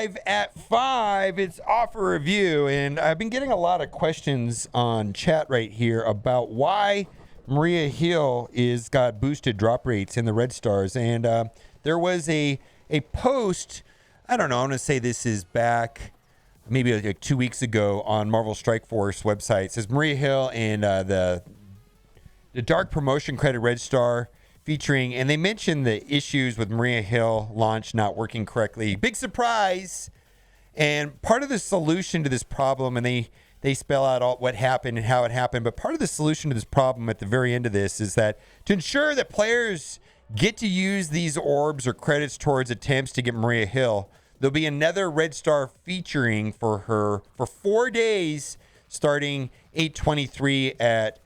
live at 5. It's offer review, and I've been getting a lot of questions on chat right here about why Maria Hill is got boosted drop rates in the red stars. And there was a post, I don't know, I'm going to say this is back maybe like 2 weeks ago on Marvel Strike Force website. It says Maria Hill and the Dark Promotion Credit Red Star featuring, and they mentioned the issues with Maria Hill launch not working correctly. Big surprise. And part of the solution to this problem, and they spell out all what happened and how it happened, but part of the solution to this problem at the very end of this is that to ensure that players get to use these orbs or credits towards attempts to get Maria Hill, there'll be another red star featuring for her for 4 days starting 8/23 at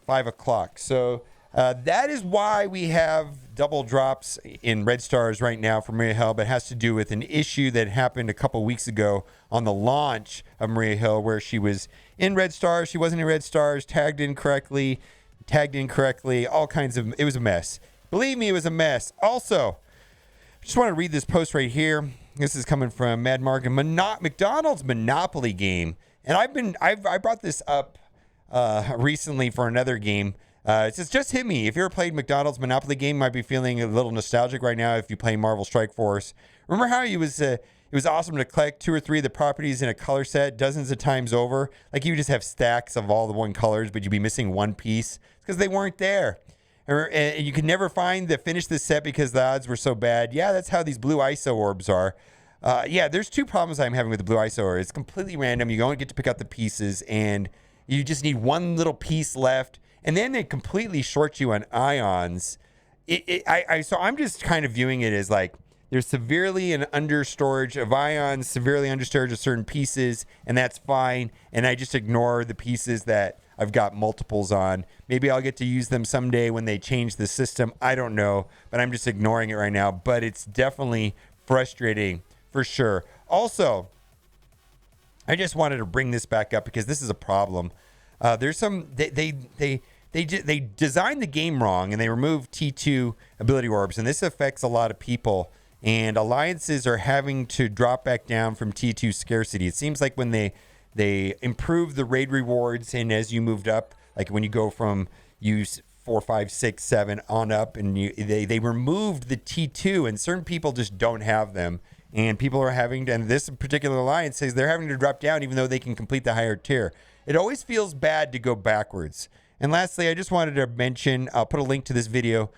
5 o'clock. So that is why we have double drops in red stars right now for Maria Hill, but it has to do with an issue that happened a couple weeks ago on the launch of Maria Hill, where she was in red stars, she wasn't in red stars, tagged incorrectly, all kinds of, it was a mess. Believe me, it was a mess. Also, I just want to read this post right here. This is coming from Mad Mark, McDonald's Monopoly game. And I brought this up recently for another game. It's just hit me. If you ever played McDonald's Monopoly game, you might be feeling a little nostalgic right now if you play Marvel Strike Force. Remember how it was awesome to collect 2 or 3 of the properties in a color set dozens of times over? Like you just have stacks of all the one colors, but you'd be missing one piece because they weren't there. And you could never finish this set because the odds were so bad. Yeah, that's how these blue ISO orbs are. There's 2 problems I'm having with the blue ISO orb. It's completely random. You don't get to pick out the pieces, and you just need one little piece left. And then they completely short you on ions. So I'm just kind of viewing it as like there's severely an under storage of ions, severely under storage of certain pieces, and that's fine. And I just ignore the pieces that I've got multiples on. Maybe I'll get to use them someday when they change the system. I don't know, but I'm just ignoring it right now. But it's definitely frustrating for sure. Also, I just wanted to bring this back up because this is a problem. There's some they designed the game wrong and they removed T2 ability orbs, and this affects a lot of people. And alliances are having to drop back down from T2 scarcity. It seems like when they improved the raid rewards, and as you moved up, like when you go from use 4, 5, 6, 7 on up, and they removed the T2, and certain people just don't have them. And people are having to, and this particular alliance says they're having to drop down even though they can complete the higher tier. It always feels bad to go backwards. And lastly, I just wanted to mention, I'll put a link to this video.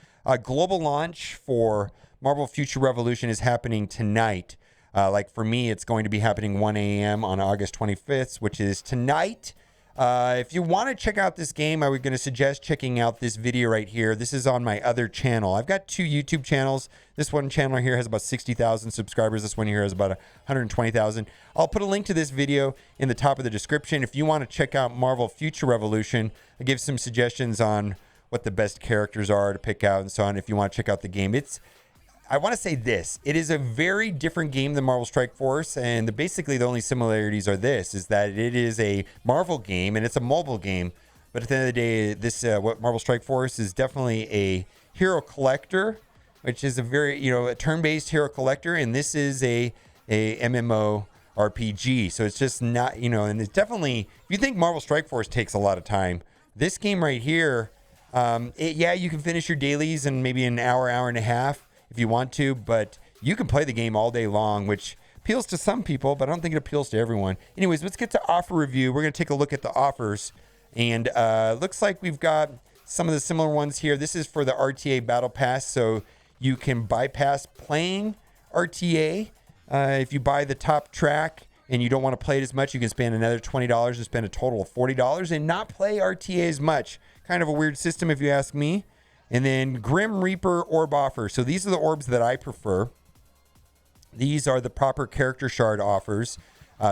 Global launch for Marvel Future Revolution is happening tonight. Like for me, it's going to be happening 1 a.m. on August 25th, which is tonight. If you want to check out this game, I was going to suggest checking out this video right here. This is on my other channel. I've got 2 YouTube channels. This one channel here has about 60,000 subscribers. This one here has about 120,000. I'll put a link to this video in the top of the description. If you want to check out Marvel Future Revolution, I give some suggestions on what the best characters are to pick out and so on. If you want to check out the game, I want to say this. It is a very different game than Marvel Strike Force, and basically the only similarities are is that it is a Marvel game and it's a mobile game. But at the end of the day, this what Marvel Strike Force is definitely a hero collector, which is a very a turn-based hero collector, and this is a MMO RPG. So it's just not and it's definitely, if you think Marvel Strike Force takes a lot of time, this game right here, you can finish your dailies in maybe an hour and a half. If you want to, but you can play the game all day long, which appeals to some people, but I don't think it appeals to everyone. Anyways, let's get to offer review. We're going to take a look at the offers, and looks like we've got some of the similar ones here. This is for the RTA Battle Pass, so you can bypass playing RTA. If you buy the top track and you don't want to play it as much, you can spend another $20 and spend a total of $40 and not play RTA as much. Kind of a weird system if you ask me. And then Grim Reaper Orb offer. So these are the orbs that I prefer. These are the proper character shard offers.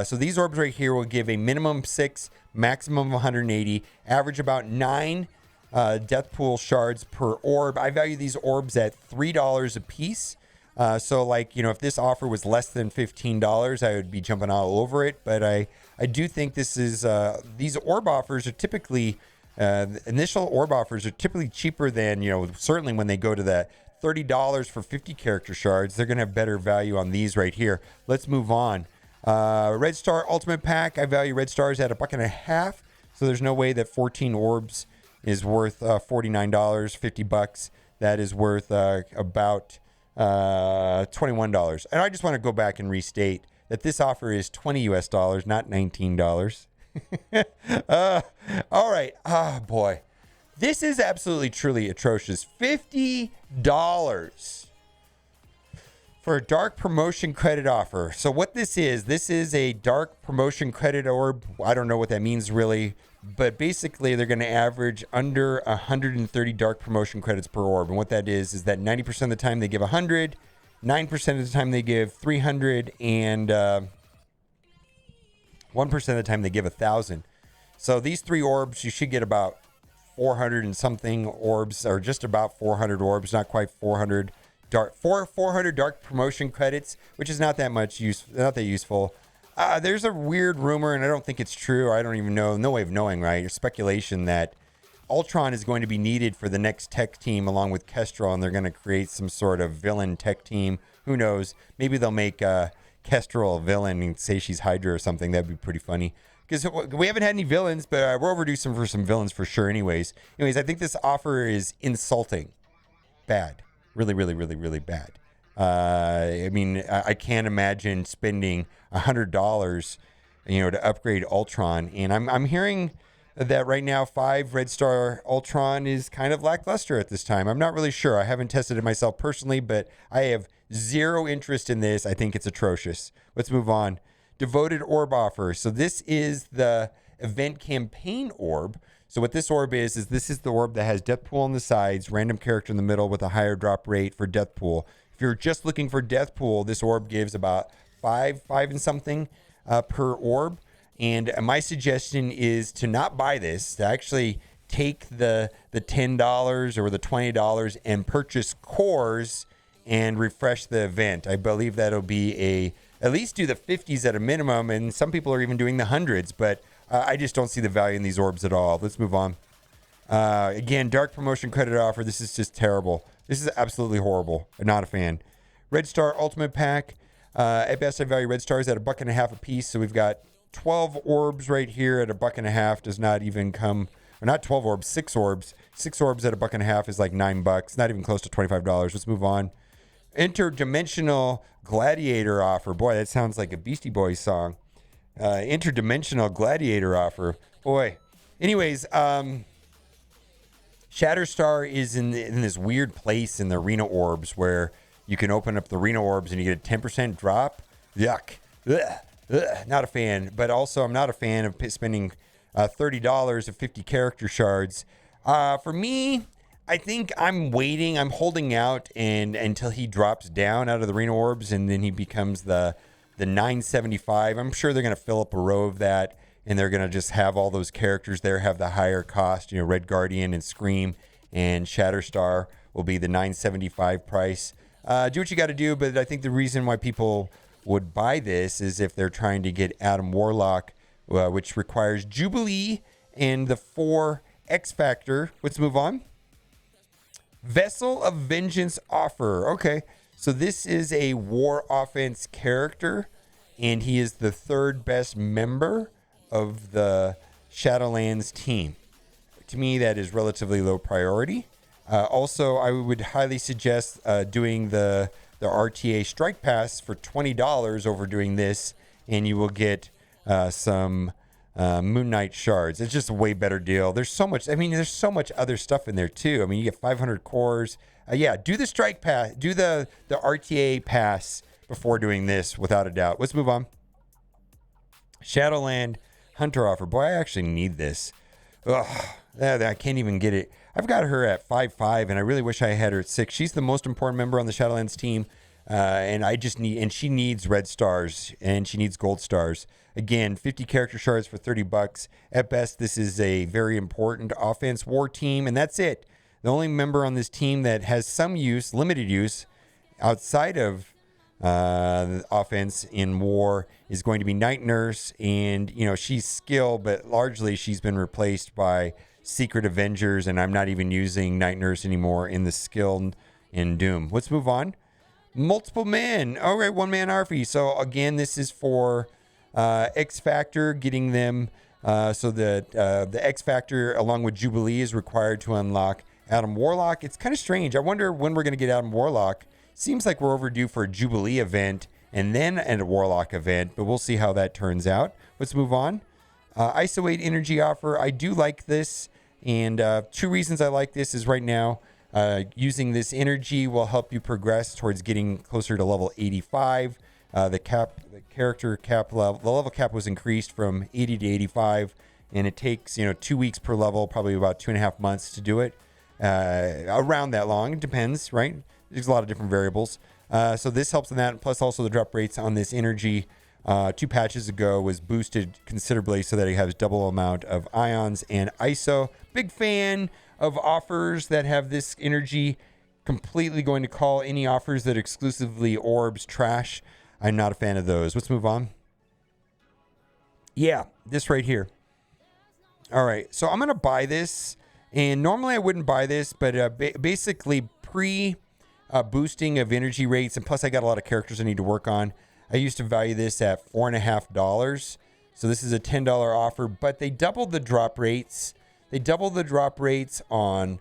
So these orbs right here will give a minimum 6, maximum of 180, average about 9 Deathpool shards per orb. I value these orbs at $3 a piece. So like, if this offer was less than $15, I would be jumping all over it. But I do think this is, these orb offers are typically, initial orb offers are typically cheaper than, certainly when they go to that $30 for 50 character shards. They're going to have better value on these right here. Let's move on. Red Star Ultimate Pack. I value Red Stars at $1.50. So there's no way that 14 orbs is worth $49, 50 bucks. That is worth about $21. And I just want to go back and restate that this offer is $20 US, not $19. All right. Oh, boy. This is absolutely, truly atrocious. $50 for a dark promotion credit offer. So what this is a dark promotion credit orb. I don't know what that means really, but basically they're going to average under 130 dark promotion credits per orb. And what that is that 90% of the time they give 100, 9% of the time they give 300, and 1% of the time they give 1,000. So these 3 orbs, you should get about 400 and something orbs, or just about 400 orbs, not quite 400 dark, 400 dark promotion credits, which is not that much not that useful. There's a weird rumor, and I don't think it's true. I don't even know, no way of knowing, right? Or speculation that Ultron is going to be needed for the next tech team along with Kestrel, and they're going to create some sort of villain tech team. Who knows? Maybe they'll make Kestrel a villain and say she's Hydra or something. That'd be pretty funny. Because we haven't had any villains, but we're overdue for some villains for sure anyways. I think this offer is insulting. Bad. Really, really, really, really bad. I can't imagine spending $100, to upgrade Ultron. And I'm hearing that right now 5 Red Star Ultron is kind of lackluster at this time. I'm not really sure. I haven't tested it myself personally, but I have zero interest in this. I think it's atrocious. Let's move on. Devoted Orb offer. So this is the event campaign orb. So what this orb is this is the orb that has Deathpool on the sides, random character in the middle with a higher drop rate for Deathpool. If you're just looking for Deathpool, this orb gives about five and something per orb. And my suggestion is to not buy this, to actually take the $10 or the $20 and purchase cores and refresh the event. I believe that'll be at least do the 50s at a minimum, and some people are even doing the 100s, but I just don't see the value in these orbs at all. Let's move on. Again, dark promotion credit offer. This is just terrible. This is absolutely horrible. I'm not a fan. Red Star Ultimate Pack. At best, I value Red Stars at $1.50 a piece. So we've got 12 orbs right here at $1.50. Does not even come, or not 12 orbs, 6 orbs. 6 orbs at $1.50 is like $9. Not even close to $25. Let's move on. Interdimensional Gladiator offer. Boy, that sounds like a Beastie Boys song. Interdimensional Gladiator offer. Boy. Anyways, Shatterstar is in this weird place in the arena orbs where you can open up the arena orbs and you get a 10% drop. Yuck. Ugh. Ugh. Not a fan. But also, I'm not a fan of spending $30 of 50 character shards. For me, I think I'm waiting. I'm holding out until he drops down out of the arena orbs, and then he becomes the 975. I'm sure they're going to fill up a row of that, and they're going to just have all those characters there have the higher cost. Red Guardian and Scream and Shatterstar will be the 975 price. Do what you got to do, but I think the reason why people would buy this is if they're trying to get Adam Warlock, which requires Jubilee and the 4 X Factor. Let's move on. Vessel of Vengeance offer. Okay, so this is a war offense character, and he is the 3rd best member of the Shadowlands team. To me, that is relatively low priority. Also, I would highly suggest doing the RTA Strike Pass for $20 over doing this, and you will get some Moon Knight shards. It's just a way better deal. There's so much other stuff in there too. You get 500 cores. Do the strike pass, do the RTA pass before doing this, without a doubt. Let's move on. Shadowlands Hunter offer. Boy, I actually need this. Ugh, I can't even get it. I've got her at 5.5, and I really wish I had her at 6. She's the most important member on the Shadowlands team. And she needs red stars and she needs gold stars. Again, 50 character shards for $30. At best, this is a very important offense war team, and that's it. The only member on this team that has some use, limited use, outside of the offense in war is going to be Night Nurse, and she's skilled, but largely she's been replaced by Secret Avengers, and I'm not even using Night Nurse anymore in the skill in Doom. Let's move on. Multiple men. All right, one man Arfie. So again, this is for X Factor, getting them so that the X Factor along with Jubilee is required to unlock Adam Warlock. It's kind of strange. I wonder when we're going to get Adam Warlock. Seems like we're overdue for a Jubilee event and then a Warlock event, but we'll see how that turns out. Let's move on. ISO 8 energy offer. I do like this, and 2 reasons I like this is right now, using this energy will help you progress towards getting closer to level 85. The character cap level, the level cap was increased from 80 to 85, and it takes 2 weeks per level, probably about 2.5 months to do it. Around that long, it depends, right? There's a lot of different variables. So this helps in that. Plus, also the drop rates on this energy 2 patches ago was boosted considerably so that it has double amount of ions and ISO. Big fan of offers that have this energy. Completely going to call any offers that exclusively orbs trash. I'm not a fan of those. Let's move on. Yeah, this right here. All right, so I'm going to buy this. And normally I wouldn't buy this, but basically boosting of energy rates, and plus I got a lot of characters I need to work on. I used to value this at $4.50. So this is a $10 offer, but they doubled the drop rates. They doubled the drop rates on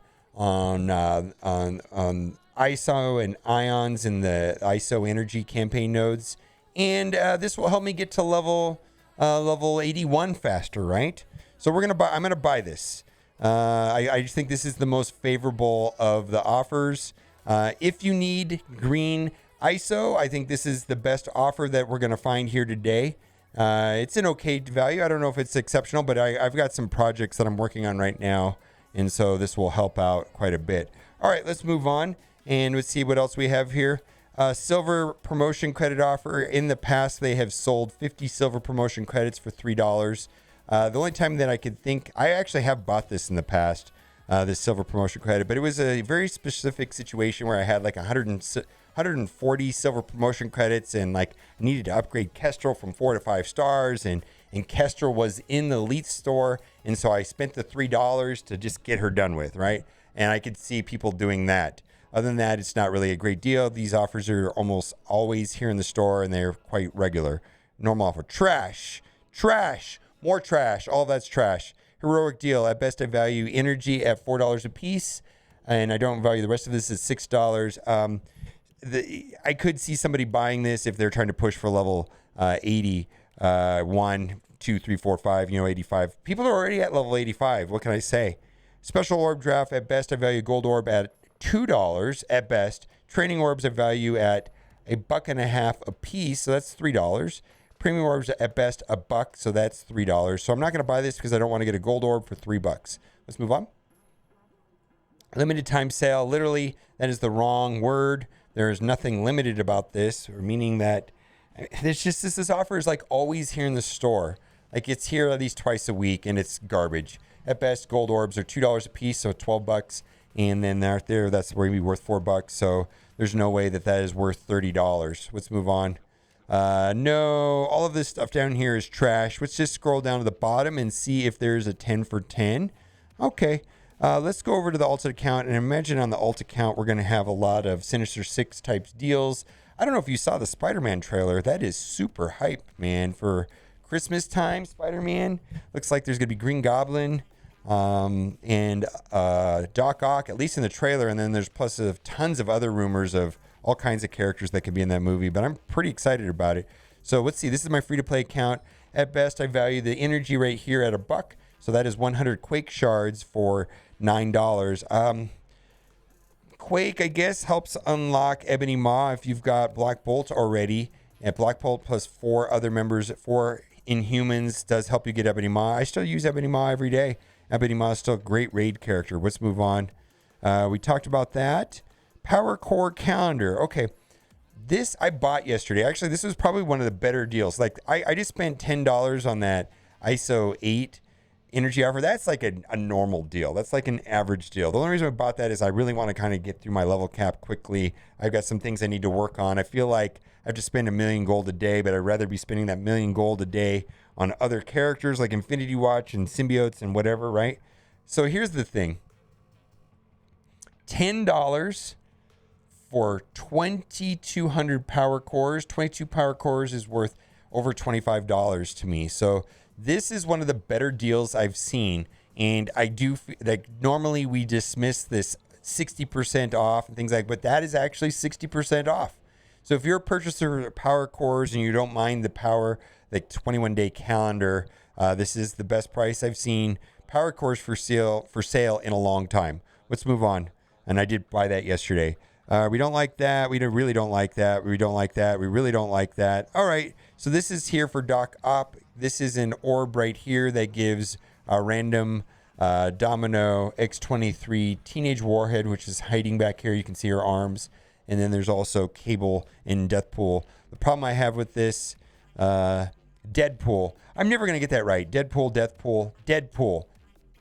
ISO and ions in the ISO energy campaign nodes, and this will help me get to level 81 faster, right? So I'm gonna buy this. I just think this is the most favorable of the offers. If you need green ISO, I think this is the best offer that we're going to find here today. It's an okay value. I don't know if it's exceptional, but I've got some projects that I'm working on right now, and so this will help out quite a bit. All right, let's move on, and let's see what else we have here. Silver promotion credit offer. In the past, they have sold 50 silver promotion credits for $3. The only time that I could think, I actually have bought this in the past, this silver promotion credit, but it was a very specific situation where I had like 140 silver promotion credits, and like needed to upgrade Kestrel from 4 to 5 stars, and Kestrel was in the elite store, and so I spent the $3 to just get her done with, right? And I could see people doing that. Other than that, it's not really a great deal. These offers are almost always here in the store, and they're quite regular. Normal offer. Trash. More trash. All that's trash. Heroic deal. At best, I value energy at $4 a piece, and I don't value the rest of this at $6. I could see somebody buying this if they're trying to push for level 80, 1, 2, 3, 4, 5, 85. People are already at level 85. What can I say? Special orb draft. At best, I value gold orb at $2 at best. Training orbs I value at $1.50 a piece, so that's $3. Premium orbs at best $1, so that's $3. So I'm not going to buy this because I don't want to get a gold orb for $3. Let's move on. Limited time sale. Literally, that is the wrong word. There is nothing limited about this, meaning that it's just this offer is like always here in the store. Like it's here at least twice a week, and it's garbage. At best, gold orbs are $2 a piece, so $12. And then out there, that's where it'd be worth $4. So there's no way that is worth $30. Let's move on. No, all of this stuff down here is trash. Let's just scroll down to the bottom and see if there's a 10 for 10. Okay. Let's go over to the alt account, and imagine on the alt account, we're going to have a lot of Sinister Six types deals. I don't know if you saw the SpiderMan trailer. That is super hype, man, for Christmas time. SpiderMan looks like there's going to be Green Goblin, and Doc Ock, at least in the trailer. And then there's plus of tons of other rumors of all kinds of characters that could be in that movie, but I'm pretty excited about it. So let's see. This is my free-to-play account. At best, I value the energy rate here at $1. So that is 100 Quake shards for $9. Quake, I guess, helps unlock Ebony Maw if you've got Black Bolt already. And Black Bolt plus 4 other members, 4 Inhumans does help you get Ebony Maw. I still use Ebony Maw every day. Ebony Maw is still a great raid character. Let's move on. We talked about that. Power Core Calendar. Okay. This I bought yesterday. Actually, this was probably one of the better deals. Like I just spent $10 on that ISO 8 energy offer. That's like a normal deal. That's like an average deal. The only reason I bought that is I really want to kind of get through my level cap quickly. I've got some things I need to work on. I feel like I have to spend $1 million gold a day, but I'd rather be spending that $1 million gold a day on other characters like Infinity Watch and symbiotes and whatever, right? So here's the thing. $10 for 2,200 power cores. 22 power cores is worth over $25 to me. So this is one of the better deals I've seen. And I do, like, normally we dismiss this 60% off and things like, but that is actually 60% off. So if you're a purchaser of power cores and you don't mind the power, like 21-day calendar, this is the best price I've seen power cores for sale in a long time. Let's move on. And I did buy that yesterday. We don't like that. We really don't like that. We don't like that. We really don't like that. All right. So this is here for Doc Ock. This is an orb right here that gives a random Domino X-23 Teenage Warhead, which is hiding back here. You can see her arms. And then there's also Cable in Deathpool. The problem I have with this, Deadpool. I'm never going to get that right. Deadpool.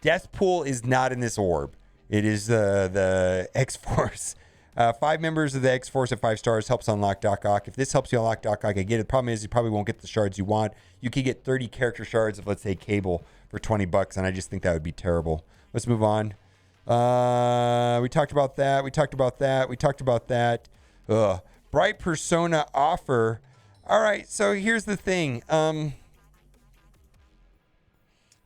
Deathpool is not in this orb. It is the X-Force. 5 members of the X-Force at 5 stars helps unlock Doc Ock. If this helps you unlock Doc Ock, I get it. The problem is you probably won't get the shards you want. You could get 30 character shards of, let's say, Cable for $20, and I just think that would be terrible. Let's move on. We talked about that. Bright Persona offer. All right, so here's the thing. The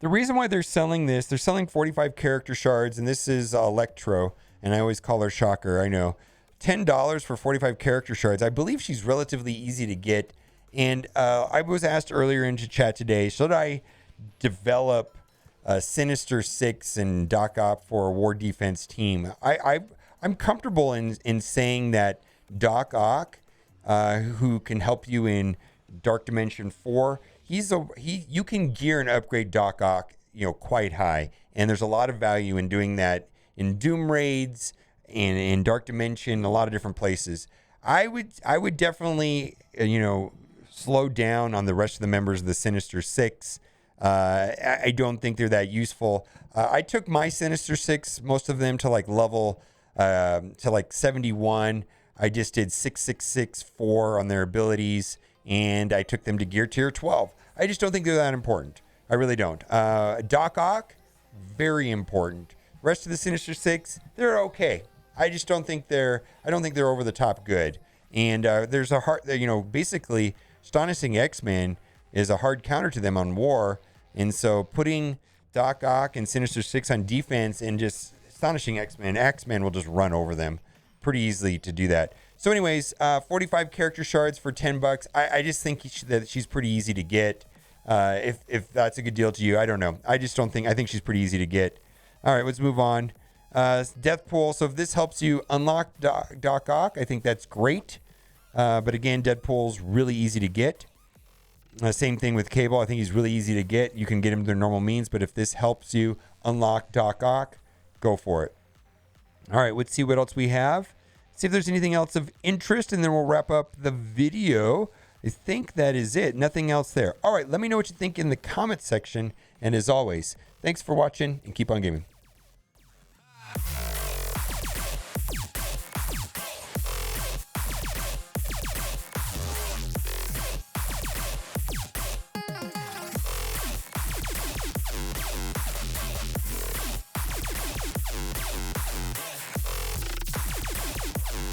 reason why they're selling this, they're selling 45 character shards, and this is Electro, and I always call her Shocker, I know. $10 for 45 character shards. I believe she's relatively easy to get, and I was asked earlier into chat today, should I develop Sinister Six and Doc Ock for a war defense team? I'm comfortable in saying that Doc Ock, who can help you in Dark Dimension 4, you can gear and upgrade Doc Ock, quite high, and there's a lot of value in doing that in Doom raids and in Dark Dimension, a lot of different places. I would definitely slow down on the rest of the members of the Sinister Six. I don't think they're that useful. I took my Sinister Six, most of them to level to 71. I just did 666-4 on their abilities, and I took them to gear tier 12. I just don't think they're that important. I really don't. Doc Ock, very important. Rest of the Sinister Six, they're okay. I just don't think they're over the top good. And there's a hard, basically Astonishing X-Men is a hard counter to them on war. And so putting Doc Ock and Sinister Six on defense and just Astonishing X-Men will just run over them pretty easily to do that. So anyways, 45 character shards for $10. I just think that she's pretty easy to get. If that's a good deal to you, I don't know. I think she's pretty easy to get. All right, let's move on. Deathpool. So if this helps you unlock Doc Ock, I think that's great. But again, Deadpool's really easy to get. Same thing with Cable. I think he's really easy to get. You can get him through normal means, but if this helps you unlock Doc Ock, go for it. All right, let's see what else we have. See if there's anything else of interest, and then we'll wrap up the video. I think that is it. Nothing else there. All right, let me know what you think in the comment section. And as always, thanks for watching, and keep on gaming.